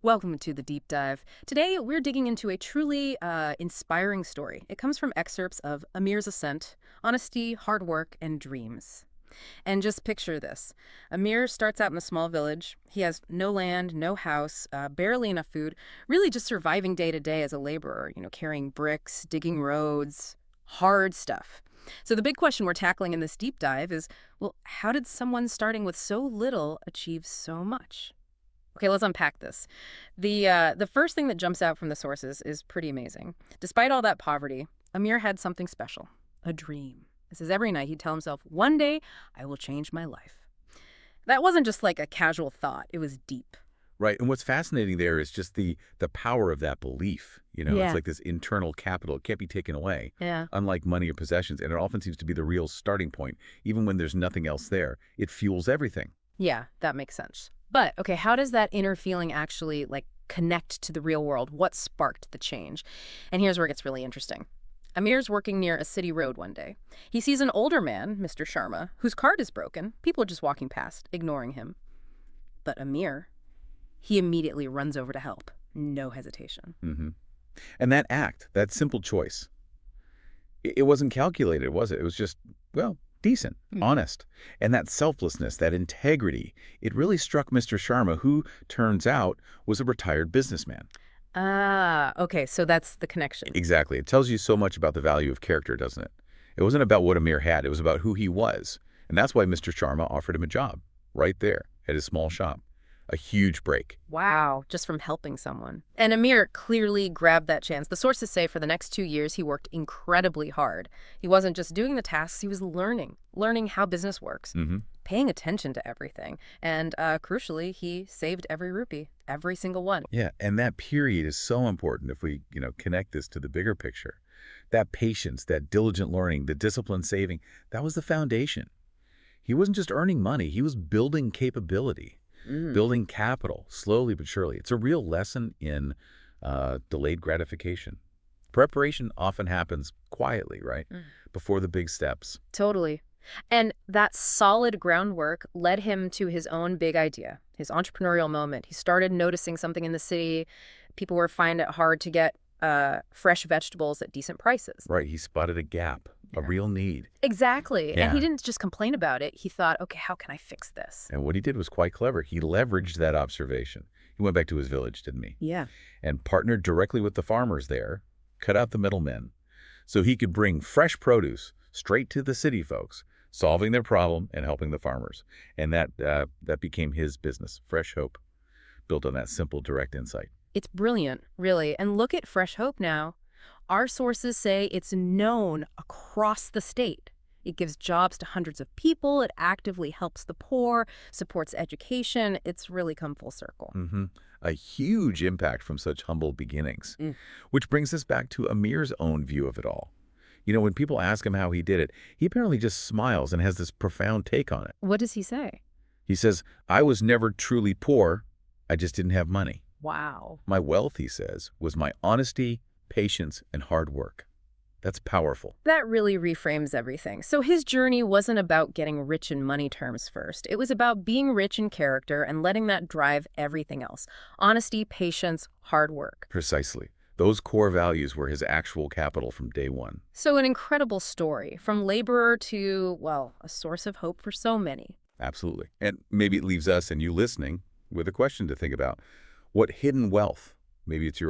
Welcome to the deep dive. Today, we're digging into a truly inspiring story. It comes from excerpts of Amir's ascent, honesty, hard work, and dreams. And just picture this. Amir starts out in a small village. He has no land, no house, barely enough food, really just surviving day to day as a laborer, carrying bricks, digging roads, hard stuff. So the big question we're tackling in this deep dive is, well, how did someone starting with so little achieve so much? Okay, let's unpack this. The first thing that jumps out from the sources is pretty amazing. Despite all that poverty, Amir had something special, a dream. It says every night he'd tell himself, "One day I will change my life." That wasn't just like a casual thought; it was deep. Right. And what's fascinating there is just the power of that belief. It's Yeah. like this internal capital. It can't be taken away, Yeah. unlike money or possessions. And it often seems to be the real starting point. Even when there's nothing else there, it fuels everything. Yeah, that makes sense. But okay, how does that inner feeling actually connect to the real world? What sparked the change? And here's where it gets really interesting. Amir's working near a city road one day. He sees an older man, Mr. Sharma, whose cart is broken. People are just walking past, ignoring him. But Amir, he immediately runs over to help. No hesitation. hmm And that act, that simple choice, it wasn't calculated, was it? It was just, well, decent, honest. And that selflessness, that integrity, it really struck Mr. Sharma, who, turns out, was a retired businessman. Ah, okay, so that's the connection. Exactly. It tells you so much about the value of character, doesn't it? It wasn't about what Amir had. It was about who he was. And that's why Mr. Sharma offered him a job right there at his small shop. A huge break. Wow, just from helping someone. And Amir clearly grabbed that chance. The sources say for the next 2 years, he worked incredibly hard. He wasn't just doing the tasks, he was learning how business works, paying attention to everything. And crucially, he saved every rupee, every single one. Yeah, and that period is so important if we, connect this to the bigger picture. That patience, that diligent learning, the disciplined saving, that was the foundation. He wasn't just earning money, he was building capability. Building capital, slowly but surely. It's a real lesson in delayed gratification. Preparation often happens quietly, right? Before the big steps. Totally. And that solid groundwork led him to his own big idea, his entrepreneurial moment. He started noticing something in the city. People were finding it hard to get fresh vegetables at decent prices. Right, he spotted a gap, a real need. Exactly. And he Yeah. didn't just complain about it. He thought, okay, how can I fix this? And what he did was quite clever. He leveraged that observation. He went back to his village, didn't he? Yeah. And partnered directly with the farmers there, cut out the middlemen, so he could bring fresh produce straight to the city folks, solving their problem and helping the farmers. And that became his business, Fresh Hope, built on that simple, direct insight. It's brilliant, really. And look at Fresh Hope now. Our sources say it's known across the state. It gives jobs to hundreds of people. It actively helps the poor, supports education. It's really come full circle. A huge impact from such humble beginnings. Mm. Which brings us back to Amir's own view of it all. When people ask him how he did it, he apparently just smiles and has this profound take on it. What does he say? He says, "I was never truly poor, I just didn't have money. Wow. My wealth," he says, "was my honesty, patience, and hard work." That's powerful. That really reframes everything. So his journey wasn't about getting rich in money terms first. It was about being rich in character and letting that drive everything else. Honesty, patience, hard work. Precisely. Those core values were his actual capital from day one. So an incredible story, from laborer to, well, a source of hope for so many. Absolutely. And maybe it leaves us and you listening with a question to think about. What hidden wealth, maybe it's your